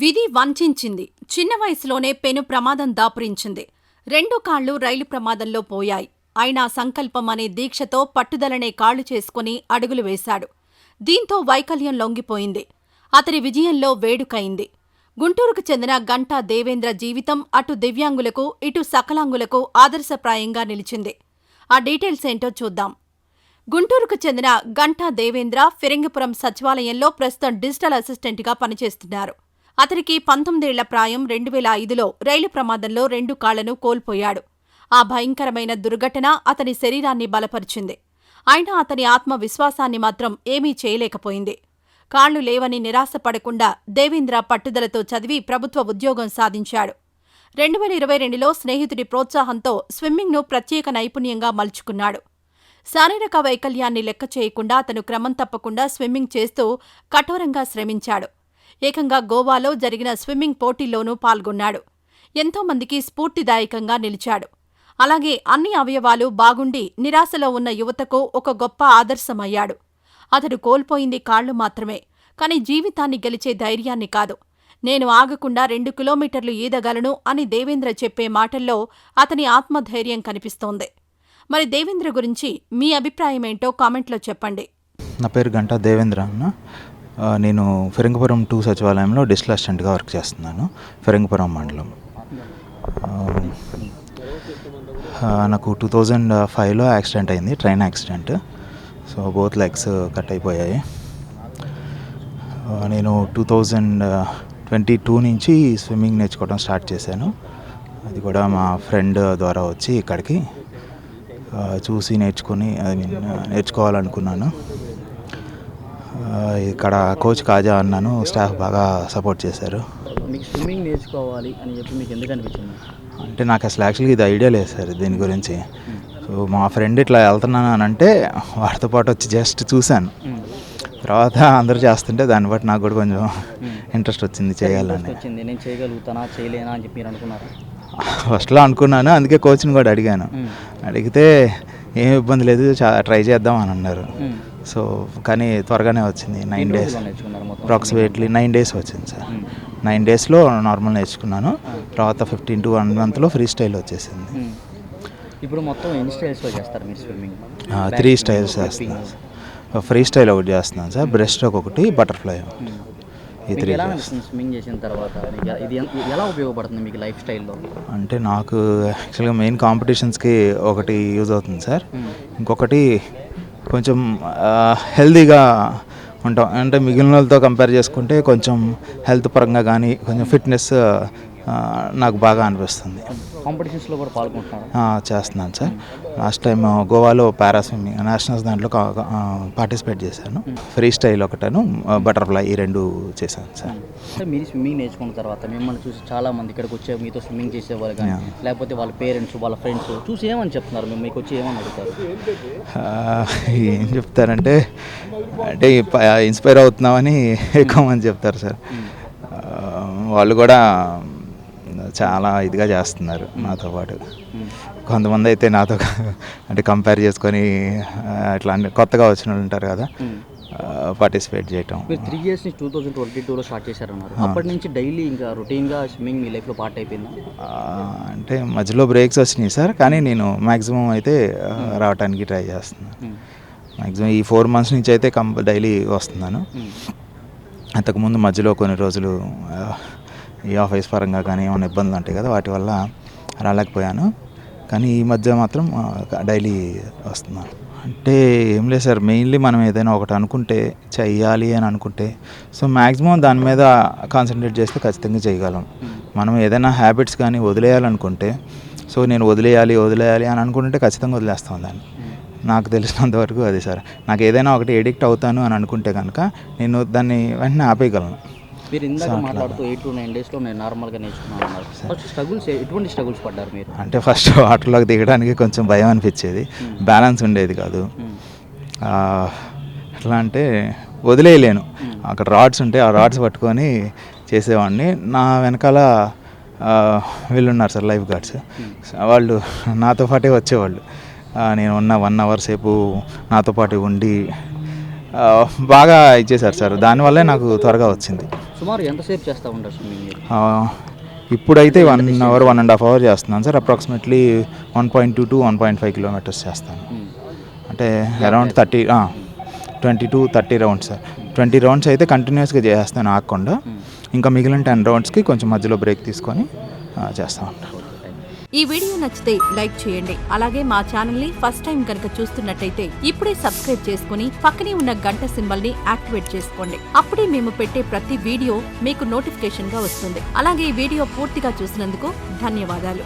విధి వంచింది. చిన్న వయసులోనే పెను ప్రమాదం దాపురించింది. 2 కాళ్లు రైలు ప్రమాదంలో పోయాయి. అయినా సంకల్పం అనే దీక్షతో పట్టుదలనే కాళ్లు చేసుకుని అడుగులు వేశాడు. దీంతో వైకల్యం లొంగిపోయింది. అతని విజయంలో వేడుకయింది. గుంటూరుకు చెందిన గంటా దేవేంద్ర జీవితం అటు దివ్యాంగులకు, ఇటు సకలాంగులకు ఆదర్శప్రాయంగా నిలిచింది. ఆ డీటెయిల్స్ ఏంటో చూద్దాం. గుంటూరుకు చెందిన గంటా దేవేంద్ర ఫిరంగిపురం సచివాలయంలో ప్రస్తుతం డిజిటల్ అసిస్టెంట్గా పనిచేస్తున్నారు. అతనికి 19 ఏళ్ల ప్రాయం. 2005లో రైలు ప్రమాదంలో 2 కాళ్లను కోల్పోయాడు. ఆ భయంకరమైన దుర్ఘటన అతని శరీరాన్ని బలపరిచింది. అయినా అతని ఆత్మవిశ్వాసాన్ని మాత్రం ఏమీ చేయలేకపోయింది. కాళ్లు లేవని నిరాశపడకుండా దేవేంద్ర పట్టుదలతో చదివి ప్రభుత్వ ఉద్యోగం సాధించాడు. 2022లో స్నేహితుడి ప్రోత్సాహంతో స్విమ్మింగ్ను ప్రత్యేక నైపుణ్యంగా మలుచుకున్నాడు. శారీరక వైకల్యాన్ని లెక్క చేయకుండా అతను క్రమం తప్పకుండా స్విమ్మింగ్ చేస్తూ కఠోరంగా శ్రమించాడు. ఏకంగా గోవాలో జరిగిన స్విమ్మింగ్ పోటీల్లోనూ పాల్గొన్నాడు. ఎంతోమందికి స్ఫూర్తిదాయకంగా నిలిచాడు. అలాగే అన్ని అవయవాలు బాగుండి నిరాశలో ఉన్న యువతకు ఒక గొప్ప ఆదర్శమయ్యాడు. అతడు కోల్పోయింది కాళ్లు మాత్రమే, కాని జీవితాన్ని గెలిచే ధైర్యాన్ని కాదు. నేను ఆగకుండా 2 కిలోమీటర్లు ఈదగలను అని దేవేంద్ర చెప్పే మాటల్లో అతని ఆత్మధైర్యం కనిపిస్తోంది. మరి దేవేంద్ర గురించి మీ అభిప్రాయమేంటో కామెంట్లో చెప్పండి. నా పేరు గంటా దేవేంద్ర అన్న. నేను ఫిరంగిపురం 2 సచివాలయంలో డిజిటల్ అసిస్టెంట్గా వర్క్ చేస్తున్నాను. ఫిరంగిపురం మండలం. నాకు 2005లో యాక్సిడెంట్ అయింది, train accident. So both legs cut అయిపోయాయి. నేను 2022 నుంచి స్విమ్మింగ్ నేర్చుకోవడం స్టార్ట్ చేశాను. అది కూడా మా ఫ్రెండ్ ద్వారా వచ్చి ఇక్కడికి చూసి నేర్చుకోవాలనుకున్నాను. ఇక్కడ కోచ్ కాజా అన్నాను, స్టాఫ్ బాగా సపోర్ట్ చేశారు. మీకు స్విమ్మింగ్ నేర్చుకోవాలి అని చెప్పి మీకు ఎందుకు అనిపించింది? అంటే నాకు అసలు యాక్చువల్గా ఇది ఐడియా లేదు సార్ దీని గురించి. సో మా ఫ్రెండ్ ఇట్లా వెళ్తున్నాను అని అంటే వాడితో పాటు వచ్చి జస్ట్ చూశాను. తర్వాత అందరూ చేస్తుంటే దాన్ని బట్టి నాకు కూడా కొంచెం ఇంట్రెస్ట్ వచ్చింది చేయాలని. నేను చేయగలుగుతానా చేయలేనా అని చెప్పి మీరు అనుకున్నారా? ఫస్ట్లో అనుకున్నాను, అందుకే కోచ్ని కూడా అడిగాను. అడిగితే ఏం ఇబ్బంది లేదు, ట్రై చేద్దాం అని అన్నారు. సో కానీ త్వరగానే వచ్చింది. 9 days, అప్రాక్సిమేట్లీ 9 days వచ్చింది సార్. 9 daysలో నార్మల్ నేర్చుకున్నాను. తర్వాత 15 to 1 monthలో ఫ్రీ స్టైల్ వచ్చేసింది. ఇప్పుడు మొత్తం ఎన్ని స్టైల్స్లో చేస్తారు మీరు స్విమ్మింగ్? 3 styles చేస్తున్నాను. ఫ్రీ స్టైల్ ఒకటి చేస్తున్నాను సార్, బ్రెస్ట్ స్ట్రోక్ ఒకటి, బటర్ఫ్లై. ఈ 3 స్విమ్మింగ్ చేసిన తర్వాత ఇది ఎలా ఉపయోగపడుతుంది మీకు లైఫ్ స్టైల్లో? అంటే నాకు యాక్చువల్గా మెయిన్ కాంపిటీషన్స్కి ఒకటి యూజ్ అవుతుంది సార్. ఇంకొకటి కొంచెం హెల్తీగా ఉంటాం. అంటే మిగిలిన వాళ్ళతో కంపేర్ చేసుకుంటే కొంచెం హెల్త్ పరంగా కానీ కొంచెం ఫిట్నెస్ నాకు బాగా అనిపిస్తుంది. కాంపిటీషన్స్లో కూడా పాల్గొంటున్నాను. చేస్తున్నాను సార్. లాస్ట్ టైం గోవాలో పారా స్విమ్మింగ్ నేషనల్స్ దాంట్లో పార్టిసిపేట్ చేశాను. ఫ్రీ స్టైల్ ఒకటను, బటర్ఫ్లై, ఈ 2 చేశాను సార్. మీరు స్విమ్మింగ్ నేర్చుకున్న తర్వాత మిమ్మల్ని చూసి చాలామంది ఇక్కడికి వచ్చే మీతో స్విమ్మింగ్ చేసేవాళ్ళు కానీ లేకపోతే వాళ్ళ పేరెంట్స్, వాళ్ళ ఫ్రెండ్స్ చూసి ఏమని చెప్తున్నారు? మీకు వచ్చి ఏమని అడుగుతారు? ఏం చెప్తారంటే అంటే ఇన్స్పైర్ అవుతున్నామని ఎక్కువ మంది చెప్తారు సార్. వాళ్ళు కూడా చాలా ఇదిగా చేస్తున్నారు నాతో పాటు. కొంతమంది అయితే నాతో అంటే కంపేర్ చేసుకొని అట్లా కొత్తగా వచ్చిన వాళ్ళు ఉంటారు కదా, పార్టిసిపేట్ చేయటం. మీరు 3 years నుంచి 2022లో స్టార్ట్ చేశారన్నారు. అప్పటి నుంచి డైలీ ఇంకా రొటీన్గా స్విమ్మింగ్ మీ లైఫ్లో పార్ట్ అయిపోయిందా? అంటే మధ్యలో బ్రేక్స్ వచ్చినాయి సార్, కానీ నేను మ్యాక్సిమం అయితే రావడానికి ట్రై చేస్తున్నాను. మ్యాక్సిమం ఈ 4 months నుంచి అయితే డైలీ వస్తున్నాను. అంతకుముందు మధ్యలో కొన్ని రోజులు ఈ ఆఫీస్ పరంగా కానీ ఏమైనా ఇబ్బందులు ఉంటాయి కదా, వాటి వల్ల రాలేకపోయాను. కానీ ఈ మధ్య మాత్రం డైలీ వస్తున్నాను. అంటే ఏం లేదు సార్, మెయిన్లీ మనం ఏదైనా ఒకటి అనుకుంటే చెయ్యాలి అని అనుకుంటే సో మ్యాక్సిమం దాని మీద కాన్సన్ట్రేట్ చేస్తే ఖచ్చితంగా చేయగలం. మనం ఏదైనా హ్యాబిట్స్ కానీ వదిలేయాలనుకుంటే సో నేను వదిలేయాలి అని అనుకుంటే ఖచ్చితంగా వదిలేస్తాం దాన్ని. నాకు తెలిసినంత వరకు అది సార్. నాకు ఏదైనా ఒకటి ఎడిక్ట్ అవుతాను అని అనుకుంటే కనుక నేను దాన్ని వెంటనే ఆపేయగలను. మీరు ఇందాక మాట్లాడుతూ 8 to 9 daysలో నేను నార్మల్గా నేర్చుకున్నాను అన్నారు. ఫస్ట్ స్ట్రగుల్స్ ఎటువంటి స్ట్రగుల్స్ పడ్డారు మీరు? అంటే ఫస్ట్ వాటర్లోకి దిగడానికి కొంచెం భయం అనిపించేది, బ్యాలెన్స్ ఉండేది కాదు. ఎట్లా అంటే వదిలేయలేను. అక్కడ రాడ్స్ ఉంటే ఆ రాడ్స్ పట్టుకొని చేసేవాడిని. నా వెనకాల వీళ్ళున్నారు సార్, లైఫ్ గార్డ్స్. వాళ్ళు నాతో పాటే వచ్చేవాళ్ళు. నేను ఉన్న 1 hour సేపు నాతో పాటు ఉండి బాగా ఇచ్చేసారు సార్, దానివల్లే నాకు త్వరగా వచ్చింది. సుమారు ఎంతసేపు చేస్తూ ఉంటారు స్విమ్మింగ్ మీరు? ఇప్పుడైతే 1 అవర్ 1.5 అవర్ చేస్తున్నాను సార్. అప్రాక్సిమేట్లీ 1.2 to 1.5 కిలోమీటర్స్ చేస్తాను. అంటే around 20 to 30 rounds sir. 20 rounds అయితే కంటిన్యూస్గా చేస్తాను ఆగకుండా. ఇంకా మిగిలిన 10 రౌండ్స్కి కొంచెం మధ్యలో బ్రేక్ తీసుకొని చేస్తూ ఉంటాను. ఈ వీడియో నచ్చితే లైక్ చేయండి. అలాగే మా ఛానల్ ని ఫస్ట్ టైం కనుక చూస్తున్నట్టయితే ఇప్పుడే సబ్స్క్రైబ్ చేసుకుని పక్కనే ఉన్న గంట సింబల్ ని యాక్టివేట్ చేసుకోండి. అప్పుడే మేము పెట్టే ప్రతి వీడియో మీకు నోటిఫికేషన్ గా వస్తుంది. అలాగే ఈ వీడియో పూర్తిగా చూసినందుకు ధన్యవాదాలు.